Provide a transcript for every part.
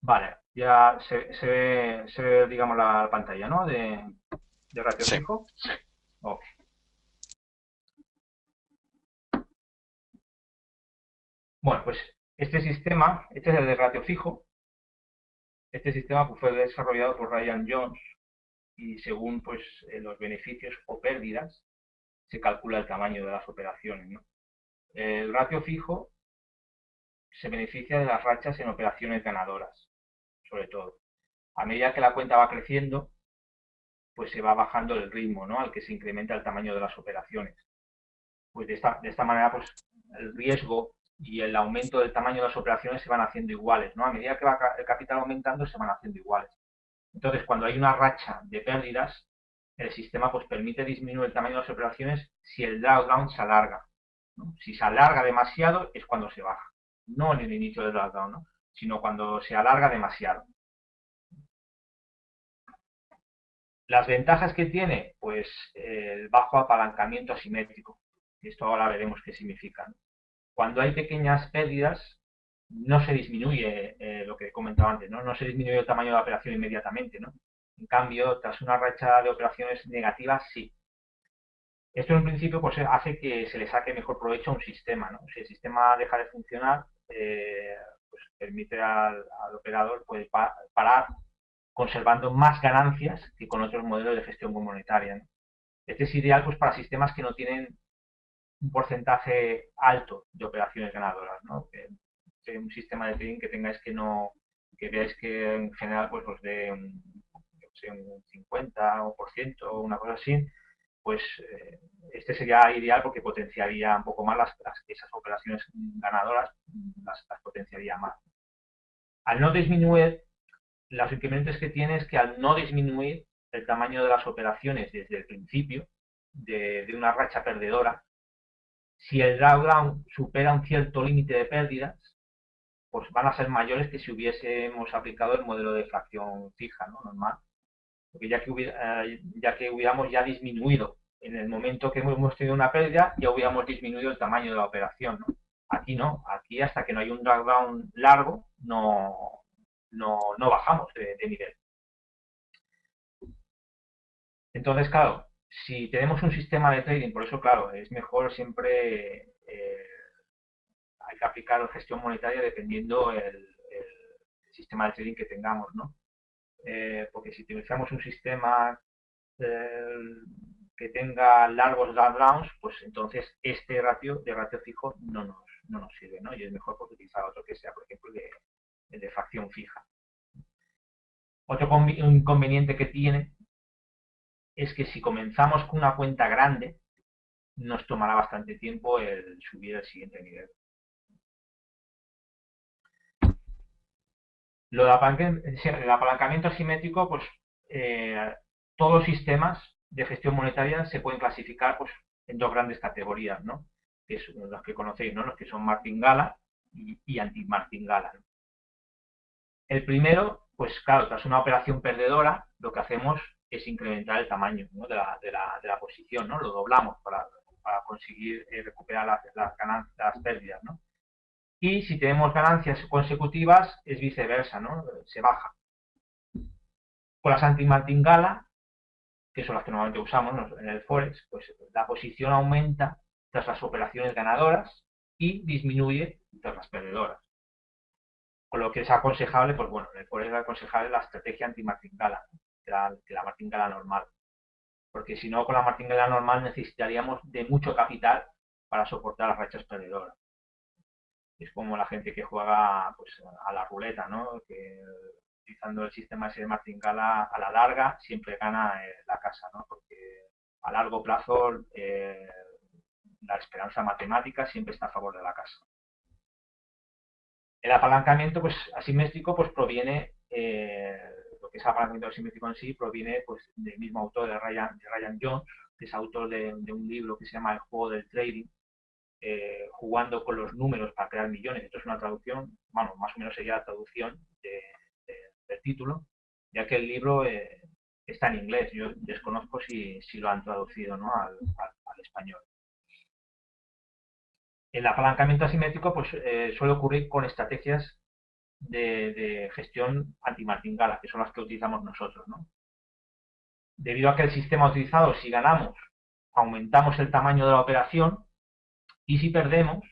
Vale, ya se ve, digamos, la pantalla, ¿no? De ratio Sí. fijo. Ok. Bueno, pues este es el de ratio fijo. Este sistema pues, fue desarrollado por Ryan Jones y según pues, los beneficios o pérdidas se calcula el tamaño de las operaciones, ¿no? El ratio fijo se beneficia de las rachas en operaciones ganadoras, sobre todo. A medida que la cuenta va creciendo, pues se va bajando el ritmo, ¿no? Al que se incrementa el tamaño de las operaciones. Pues de esta manera, pues el riesgo y el aumento del tamaño de las operaciones se van haciendo iguales, ¿no? A medida que va el capital aumentando, se van haciendo iguales. Entonces, cuando hay una racha de pérdidas, el sistema pues permite disminuir el tamaño de las operaciones si el drawdown se alarga, ¿no? Si se alarga demasiado es cuando se baja, no en el inicio del drawdown, ¿no? Sino cuando se alarga demasiado. Las ventajas que tiene, pues el bajo apalancamiento asimétrico. Esto ahora veremos qué significa, ¿no? Cuando hay pequeñas pérdidas, no se disminuye lo que he comentado antes, ¿no? No se disminuye el tamaño de la operación inmediatamente, ¿no? En cambio, tras una racha de operaciones negativas, sí. Esto en un principio pues, hace que se le saque mejor provecho a un sistema, ¿no? Si el sistema deja de funcionar, pues permite al operador pues, parar conservando más ganancias que con otros modelos de gestión comunitaria, ¿no? Este es ideal pues, para sistemas que no tienen un porcentaje alto de operaciones ganadoras, ¿no? Que un sistema de trading que tengáis que veáis que en general pues os dé un 50% o una cosa así, pues este sería ideal porque potenciaría un poco más esas operaciones ganadoras, las potenciaría más. Al no disminuir, los inconvenientes que tiene es que al no disminuir el tamaño de las operaciones desde el principio de una racha perdedora, si el drawdown supera un cierto límite de pérdidas, pues van a ser mayores que si hubiésemos aplicado el modelo de fracción fija, ¿no? Normal. Porque ya que hubiéramos ya disminuido, en el momento que hemos tenido una pérdida, ya hubiéramos disminuido el tamaño de la operación, ¿no? Aquí no, aquí hasta que no hay un drawdown largo, no bajamos de nivel. Entonces, claro, si tenemos un sistema de trading, por eso, claro, es mejor siempre, hay que aplicar gestión monetaria dependiendo el sistema de trading que tengamos, ¿no? Porque si utilizamos un sistema eh, que tenga largos drawdowns, pues entonces este ratio de ratio fijo no nos sirve, ¿no? Y es mejor pues, utilizar otro que sea, por ejemplo, de fracción fija. Otro inconveniente que tiene es que si comenzamos con una cuenta grande, nos tomará bastante tiempo el subir al siguiente nivel. El apalancamiento asimétrico, pues todos los sistemas de gestión monetaria se pueden clasificar pues, en dos grandes categorías, ¿no? Que son los que conocéis, ¿no? Los que son martingala y anti-martingala, ¿no? El primero, pues claro, tras una operación perdedora, lo que hacemos es incrementar el tamaño, ¿no? de la posición, ¿no? Lo doblamos para conseguir recuperar las pérdidas, ¿no? Y si tenemos ganancias consecutivas, es viceversa, ¿no? Se baja. Con las anti-martingala, que son las que normalmente usamos en el Forex, pues la posición aumenta tras las operaciones ganadoras y disminuye tras las perdedoras. Con lo que es aconsejable, pues bueno, en el Forex es aconsejable la estrategia anti-martingala, que la martingala normal. Porque si no, con la martingala normal necesitaríamos de mucho capital para soportar las rachas perdedoras. Es como la gente que juega pues, a la ruleta, ¿no? Que utilizando el sistema ese de martingala a la larga siempre gana la casa, ¿no? Porque a largo plazo la esperanza matemática siempre está a favor de la casa. El apalancamiento pues, asimétrico pues, proviene, lo que es apalancamiento asimétrico en sí, proviene pues, del mismo autor de Ryan Jones, que es autor de un libro que se llama El juego del trading, jugando con los números para crear millones. Esto es una traducción, bueno, más o menos sería la traducción del título, ya que el libro está en inglés. Yo desconozco si lo han traducido, ¿no? al español. El apalancamiento asimétrico pues, suele ocurrir con estrategias de gestión antimartingala, que son las que utilizamos nosotros, ¿no? Debido a que el sistema utilizado, si ganamos, aumentamos el tamaño de la operación y si perdemos,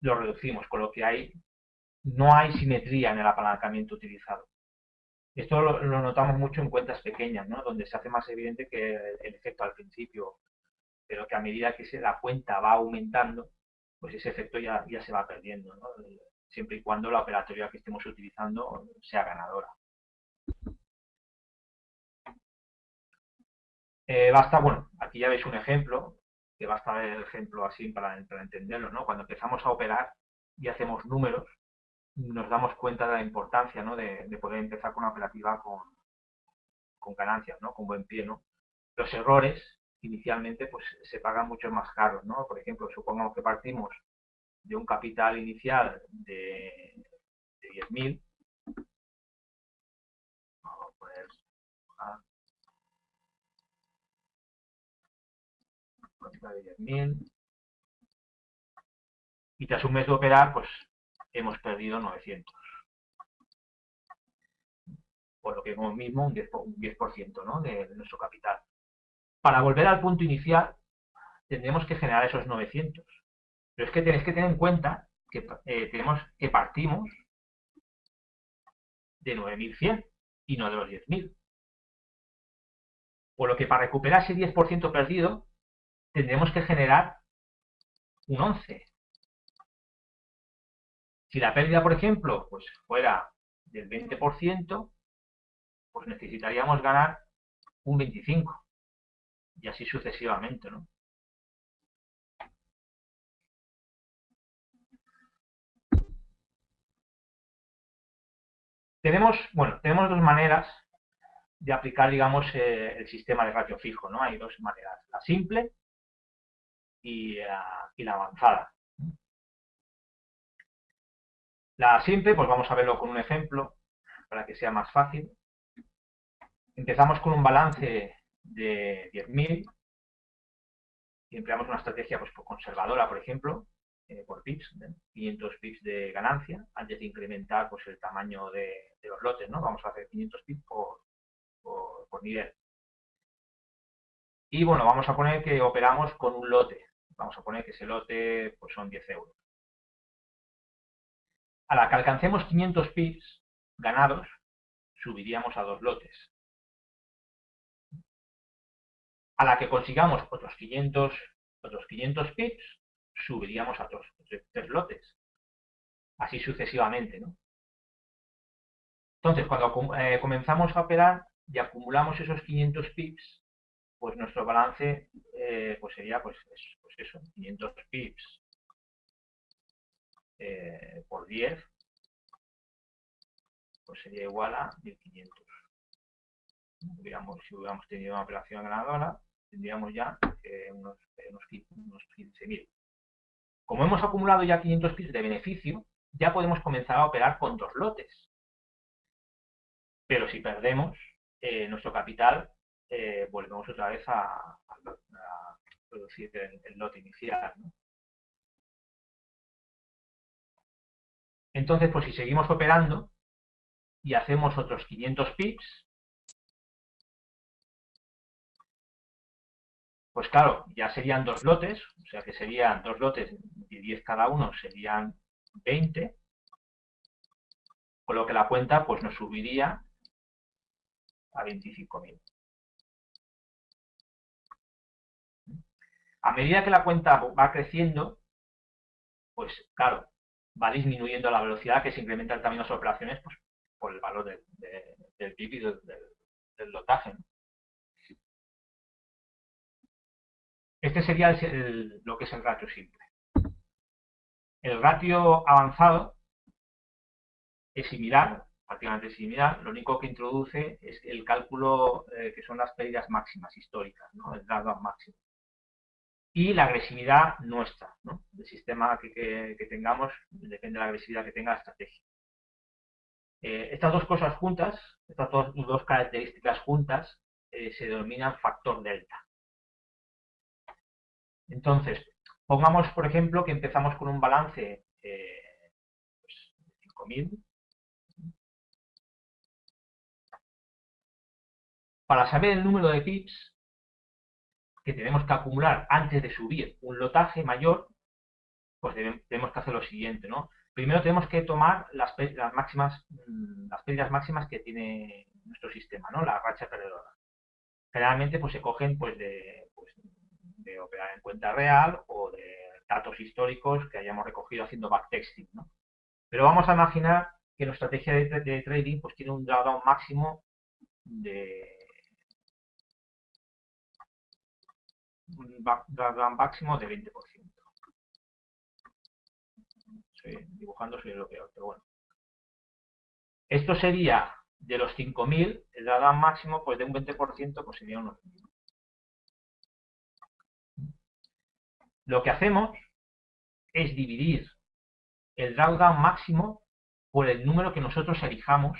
lo reducimos, con lo que no hay simetría en el apalancamiento utilizado. Esto lo notamos mucho en cuentas pequeñas, ¿no? Donde se hace más evidente que el efecto al principio, pero que a medida que la cuenta va aumentando, pues ese efecto ya se va perdiendo, ¿no? Siempre y cuando la operatoria que estemos utilizando sea ganadora. Basta, bueno, aquí ya veis un ejemplo, que basta ver el ejemplo así para entenderlo, ¿no? Cuando empezamos a operar y hacemos números, nos damos cuenta de la importancia, ¿no? de poder empezar con una operativa con ganancias, ¿no? Con buen pie, ¿no? Los errores inicialmente pues se pagan mucho más caros, ¿no? Por ejemplo, supongamos que partimos de un capital inicial de 10.000, vamos a poner capital de 10.000 y tras un mes de operar pues hemos perdido 900. Por lo que como mismo un 10%, ¿no? de nuestro capital. Para volver al punto inicial tendremos que generar esos 900. Pero es que tenéis que tener en cuenta que partimos de 9.100 y no de los 10.000. Por lo que para recuperar ese 10% perdido tendremos que generar un 11. Si la pérdida, por ejemplo, pues fuera del 20%, pues necesitaríamos ganar un 25 y así sucesivamente, ¿no? Tenemos dos maneras de aplicar, digamos, el sistema de ratio fijo, ¿no? Hay dos maneras, la simple y la avanzada. La simple, pues vamos a verlo con un ejemplo para que sea más fácil. Empezamos con un balance de 10.000 y empleamos una estrategia pues, conservadora, por ejemplo, por pips, 500 pips de ganancia, antes de incrementar pues, el tamaño de los lotes, ¿no? Vamos a hacer 500 pips por nivel. Y bueno, vamos a poner que operamos con un lote. Vamos a poner que ese lote pues, son 10 euros. A la que alcancemos 500 pips ganados, subiríamos a 2 lotes. A la que consigamos otros 500 pips, subiríamos a 3 lotes. Así sucesivamente, ¿no? Entonces, cuando comenzamos a operar y acumulamos esos 500 pips, pues nuestro balance pues sería pues eso, 500 pips por 10, pues sería igual a 1.500. Si hubiéramos tenido una operación ganadora, tendríamos ya unos 15.000. Como hemos acumulado ya 500 pips de beneficio, ya podemos comenzar a operar con 2 lotes. Pero si perdemos nuestro capital, volvemos otra vez a producir el lote inicial, ¿no? Entonces, pues si seguimos operando y hacemos otros 500 pips, pues claro, ya serían 2 lotes, o sea que serían 2 lotes de 10 cada uno, serían 20, con lo que la cuenta pues nos subiría a 25.000. A medida que la cuenta va creciendo, pues claro, va disminuyendo la velocidad que se incrementa el tamaño de las operaciones pues, por el valor del PIB y del lotaje, ¿no? Este sería lo que es el ratio simple. El ratio avanzado es similar, prácticamente similar, lo único que introduce es el cálculo que son las pérdidas máximas históricas, ¿no? El drawdown máximo. Y la agresividad nuestra, ¿no? El sistema que tengamos depende de la agresividad que tenga la estrategia. Estas dos cosas juntas, estas dos características juntas, se denominan factor delta. Entonces, pongamos, por ejemplo, que empezamos con un balance pues, de 5.000 para saber el número de pips que tenemos que acumular antes de subir un lotaje mayor, pues tenemos que hacer lo siguiente, ¿no? Primero tenemos que tomar las pérdidas máximas que tiene nuestro sistema, ¿no? La racha perdedora. Generalmente pues se cogen de operar en cuenta real o de datos históricos que hayamos recogido haciendo backtesting, ¿no? Pero vamos a imaginar que nuestra estrategia de trading pues tiene un drawdown máximo de drawdown máximo de 20%. Estoy dibujando, soy lo peor, pero bueno. Esto sería de los 5.000, el drawdown máximo pues de un 20% pues sería unos 1.000. Lo que hacemos es dividir el drawdown máximo por el número que nosotros elijamos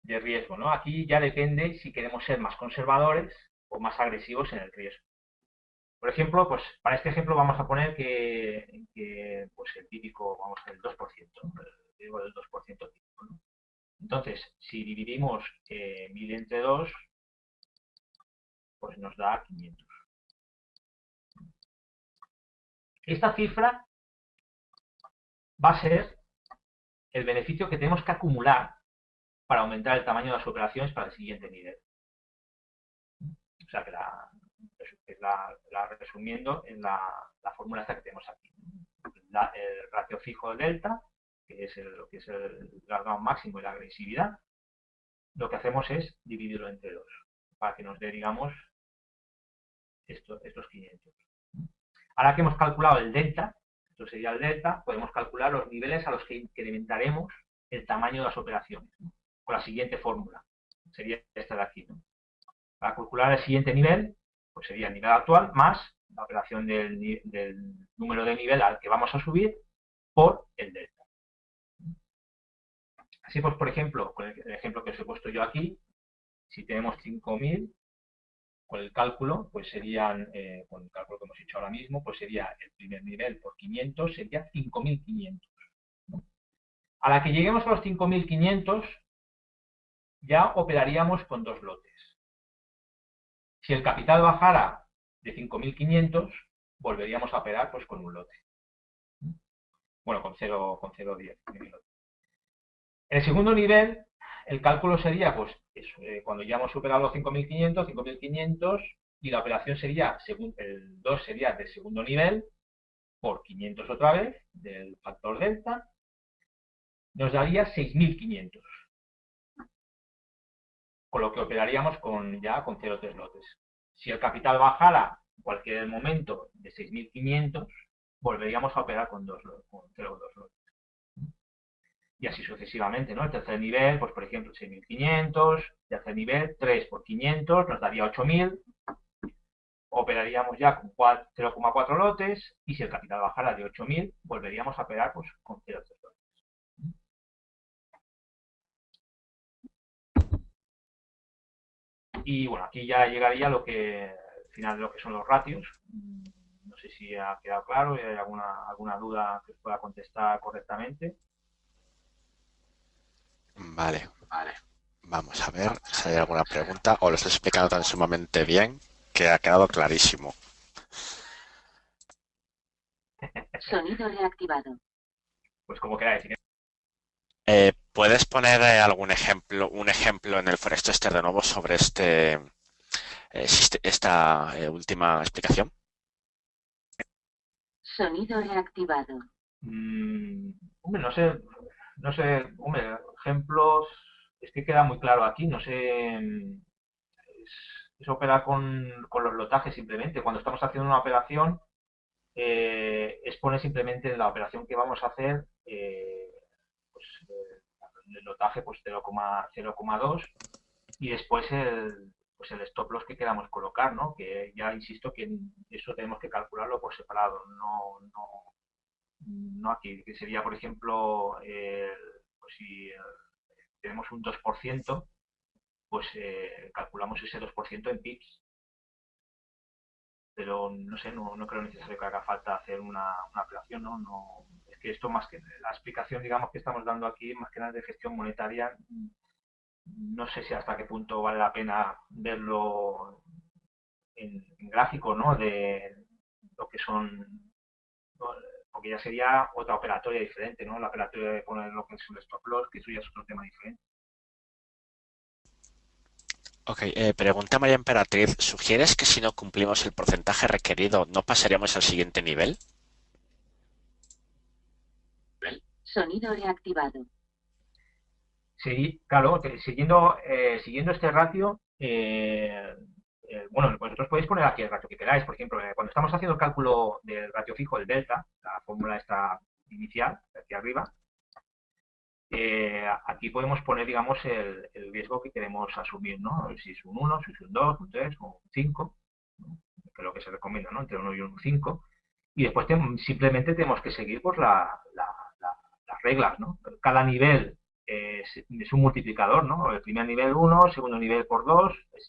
de riesgo, ¿no? Aquí ya depende si queremos ser más conservadores o más agresivos en el riesgo. Por ejemplo, pues para este ejemplo vamos a poner que pues el típico, vamos a ver, el 2%, el riesgo del 2% típico, ¿no? Entonces, si dividimos 1.000 entre 2, pues nos da 500. Esta cifra va a ser el beneficio que tenemos que acumular para aumentar el tamaño de las operaciones para el siguiente nivel. O sea que resumiendo en la fórmula esta que tenemos aquí. El ratio fijo de delta, que es lo que es el drawdown máximo y la agresividad, lo que hacemos es dividirlo entre 2, para que nos dé, digamos, estos 500. Ahora que hemos calculado el delta, esto sería el delta, podemos calcular los niveles a los que incrementaremos el tamaño de las operaciones, ¿no? Con la siguiente fórmula. Sería esta de aquí, ¿no? Para calcular el siguiente nivel, pues sería el nivel actual más la operación del número de nivel al que vamos a subir por el delta. Así pues, por ejemplo, con el ejemplo que os he puesto yo aquí, si tenemos 5.000, con el cálculo, pues serían, con el cálculo que hemos hecho ahora mismo, pues sería el primer nivel por 500, sería 5.500. A la que lleguemos a los 5.500, ya operaríamos con 2 lotes. Si el capital bajara de 5.500, volveríamos a operar pues con un lote. Bueno, con 0,10. El segundo nivel, el cálculo sería, pues, eso, cuando ya hemos superado los 5.500, y la operación sería, el 2 sería del segundo nivel, por 500 otra vez, del factor delta, nos daría 6.500. Con lo que operaríamos ya con 0,3 lotes. Si el capital bajara en cualquier momento de 6.500, volveríamos a operar con 0,2 lotes. Y así sucesivamente, ¿no? El tercer nivel, pues por ejemplo, 6.500, tercer nivel, 3 por 500, nos daría 8.000, operaríamos ya con 0,4 lotes, y si el capital bajara de 8.000, volveríamos a operar pues con 0,3 lotes. Y bueno, aquí ya llegaría al final de lo que son los ratios. No sé si ha quedado claro, y hay alguna duda que os pueda contestar correctamente. Vale, vamos a ver si hay alguna pregunta o lo estoy explicando tan sumamente bien que ha quedado clarísimo. Sonido reactivado. Pues como queráis. ¿Puedes poner un ejemplo en el Forex Tester de nuevo sobre esta última explicación? Sonido reactivado. Hombre, no sé, hombre, ejemplos, es que queda muy claro aquí, no sé, es operar con los lotajes simplemente. Cuando estamos haciendo una operación, expone simplemente la operación que vamos a hacer, pues el lotaje pues 0,2 y después el stop loss que queramos colocar, ¿no? Que ya insisto que eso tenemos que calcularlo por separado, no aquí, que sería, por ejemplo, pues si tenemos un 2%, pues calculamos ese 2% en pips. Pero no sé, no creo necesario que haga falta hacer una operación, ¿no? Es que esto más que la explicación, digamos, que estamos dando aquí, más que nada de gestión monetaria, no sé si hasta qué punto vale la pena verlo en gráfico, ¿no? De lo que son, porque ya sería otra operatoria diferente, ¿no? La operatoria de poner lo que es un stop loss, que eso ya es otro tema diferente. Ok, pregunta María Emperatriz, ¿sugieres que si no cumplimos el porcentaje requerido no pasaríamos al siguiente nivel? Sonido reactivado. Sí, claro, siguiendo este ratio, bueno, vosotros podéis poner aquí el ratio que queráis. Por ejemplo, cuando estamos haciendo el cálculo del ratio fijo, el delta, la fórmula está inicial, aquí arriba, aquí podemos poner, digamos, el riesgo que queremos asumir, ¿no? Si es un 1, si es un 2, un 3 o un 5, ¿no? Que es lo que se recomienda, ¿no? Entre 1 y un 5. Y después simplemente tenemos que seguir pues, las reglas, ¿no? Cada nivel es un multiplicador, ¿no? El primer nivel 1, el segundo nivel por 2, el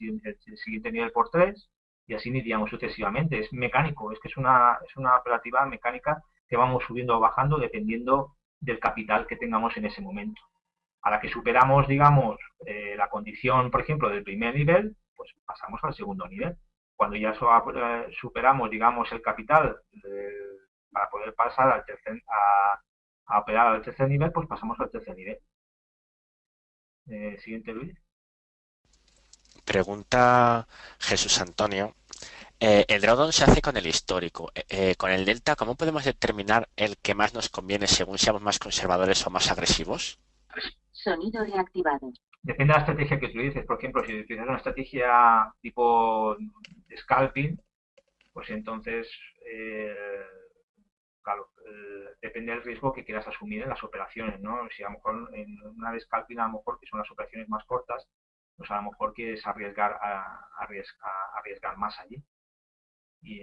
siguiente nivel por 3, y así iríamos sucesivamente. Es mecánico, es que es una operativa mecánica que vamos subiendo o bajando dependiendo del capital que tengamos en ese momento. A la que superamos, digamos, la condición, por ejemplo, del primer nivel, pues pasamos al segundo nivel. Cuando ya superamos, digamos, el capital para poder pasar a operar al tercer nivel, pues pasamos al tercer nivel. Siguiente, Luis. Pregunta Jesús Antonio. El drawdown se hace con el histórico. Con el delta, ¿cómo podemos determinar el que más nos conviene según seamos más conservadores o más agresivos? Sonido reactivado. Depende de la estrategia que utilices. Por ejemplo, si utilizas una estrategia tipo scalping, pues entonces, claro, depende del riesgo que quieras asumir en las operaciones, ¿no? Si a lo mejor en una de scalping, a lo mejor que son las operaciones más cortas, pues a lo mejor quieres arriesgar más allí. Y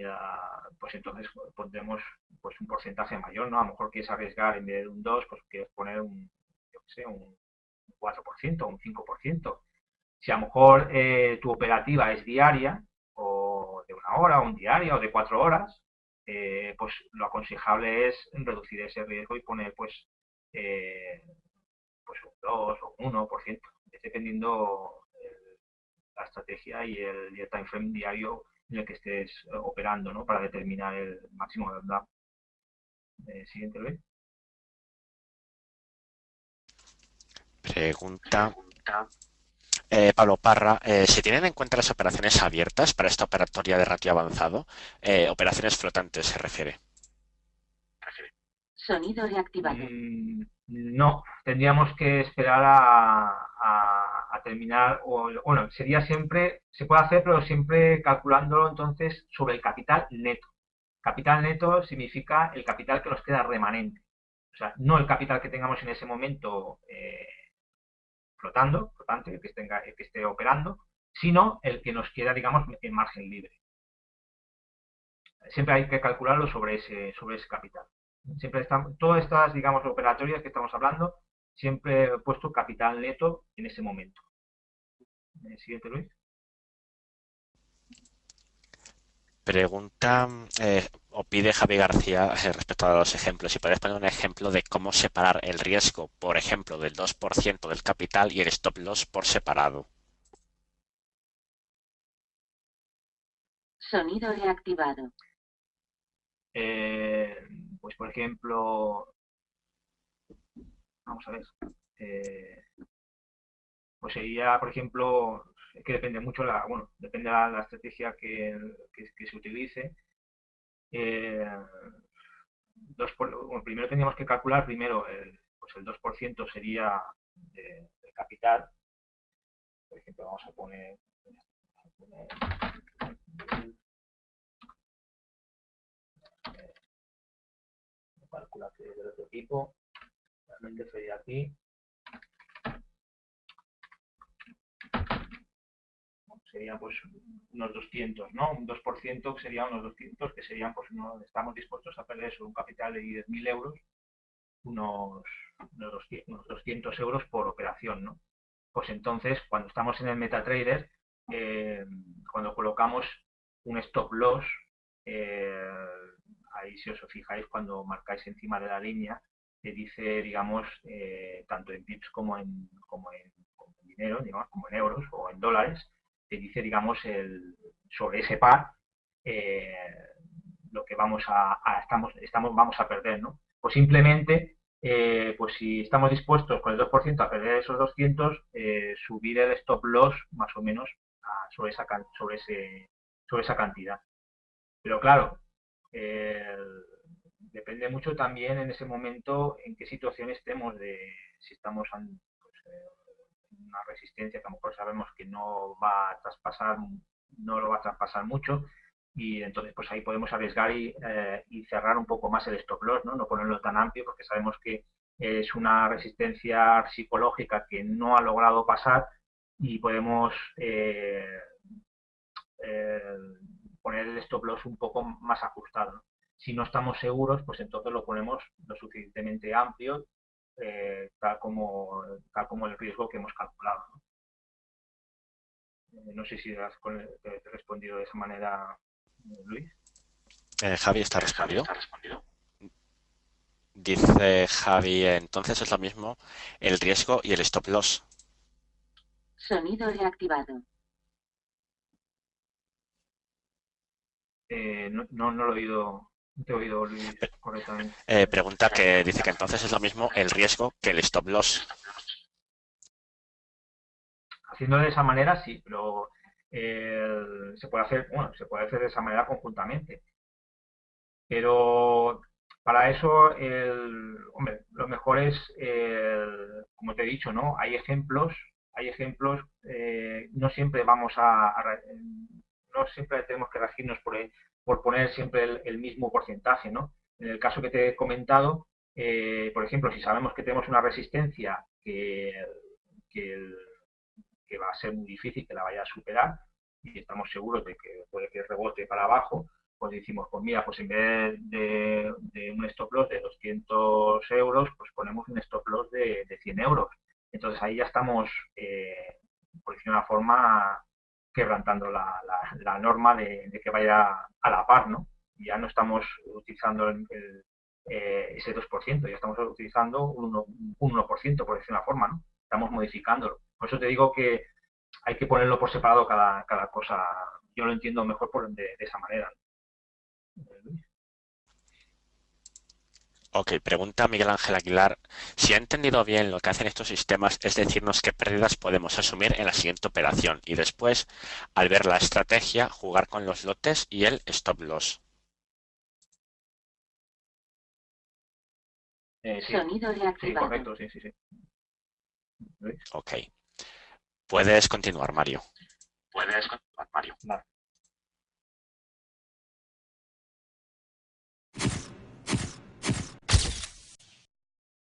pues entonces pondremos pues un porcentaje mayor, ¿no? A lo mejor quieres arriesgar en vez de un 2, pues quieres poner yo qué sé, un 4%, un 5%. Si a lo mejor tu operativa es diaria, o de una hora, o un diario, o de 4 horas, pues lo aconsejable es reducir ese riesgo y poner pues un 2 o un 1%, dependiendo la estrategia y el time frame diario en el que estés operando, ¿no? Para determinar el máximo de verdad. Siguiente, Luis. Pregunta Pablo Parra. ¿Se tienen en cuenta las operaciones abiertas para esta operatoria de ratio avanzado? Operaciones flotantes se refiere. Sonido reactivado. No, tendríamos que esperar a terminar, o bueno, sería siempre, se puede hacer, pero siempre calculándolo entonces sobre el capital neto. Capital neto significa el capital que nos queda remanente. O sea, no el capital que tengamos en ese momento flotante, el que esté operando, sino el que nos queda, digamos, en margen libre. Siempre hay que calcularlo sobre ese capital. Siempre están, todas estas, digamos, operatorias que estamos hablando, siempre he puesto capital neto en ese momento. Siguiente, Luis. Pregunta o pide Javi García respecto a los ejemplos. Si podrías poner un ejemplo de cómo separar el riesgo, por ejemplo, del 2% del capital y el stop loss por separado. Sonido reactivado. Pues, por ejemplo, vamos a ver. Pues sería, por ejemplo, que depende mucho bueno, depende de la estrategia que se utilice. Bueno, primero tendríamos que calcular pues el 2% sería del capital. Por ejemplo, vamos a poner calculadora de otro tipo. Realmente sería aquí. Serían pues unos 200, ¿no? Un 2% sería unos 200, que serían pues estamos dispuestos a perder sobre un capital de 10.000 euros unos 200 euros por operación, ¿no? Pues entonces, cuando estamos en el MetaTrader, cuando colocamos un stop loss, ahí si os fijáis, cuando marcáis encima de la línea, te dice, digamos, tanto en pips como en dinero, digamos, como en euros o en dólares, te dice, digamos, sobre ese par lo que vamos a perder, ¿no? O simplemente, pues si estamos dispuestos con el 2% a perder esos 200, subir el stop loss más o menos sobre esa cantidad. Pero claro, depende mucho también en ese momento en qué situación estemos, de si estamos en una resistencia que a lo mejor sabemos que no va a traspasar, no lo va a traspasar mucho, y entonces pues ahí podemos arriesgar y cerrar un poco más el stop loss, ¿no? No ponerlo tan amplio porque sabemos que es una resistencia psicológica que no ha logrado pasar y podemos eh, poner el stop loss un poco más ajustado, ¿no? Si no estamos seguros, pues entonces lo ponemos lo suficientemente amplio, tal como el riesgo que hemos calculado, ¿no? No sé si te he respondido de esa manera, Luis. Javi está respondido. Dice Javi, entonces es lo mismo el riesgo y el stop loss. Sonido reactivado. No lo he oído, no te he oído, Luis, correctamente. Pregunta que dice que entonces es lo mismo el riesgo que el stop loss. Haciendo de esa manera sí, pero se puede hacer de esa manera conjuntamente. Pero para eso, hombre, lo mejor es, como te he dicho, ¿no? Hay ejemplos, no siempre no siempre tenemos que regirnos por poner siempre el mismo porcentaje, ¿no? En el caso que te he comentado, por ejemplo, si sabemos que tenemos una resistencia que, que va a ser muy difícil que la vaya a superar y estamos seguros de que puede que rebote para abajo, pues decimos, pues mira, pues en vez de un stop loss de 200 euros, pues ponemos un stop loss de 100 euros. Entonces ahí ya estamos, por decirlo de una forma, quebrantando la norma de que vaya a la par, ¿no? Ya no estamos utilizando ese 2%, ya estamos utilizando un 1%, por decirlo de una forma, ¿no? Estamos modificándolo. Por eso te digo que hay que ponerlo por separado cada cosa. Yo lo entiendo mejor de esa manera. Ok, pregunta Miguel Ángel Aguilar. Si he entendido bien lo que hacen estos sistemas es decirnos qué pérdidas podemos asumir en la siguiente operación y después, al ver la estrategia, jugar con los lotes y el stop loss. Sí. Sonido reactivado. Sí, correcto, sí. Ok. Puedes continuar, Mario. Vale.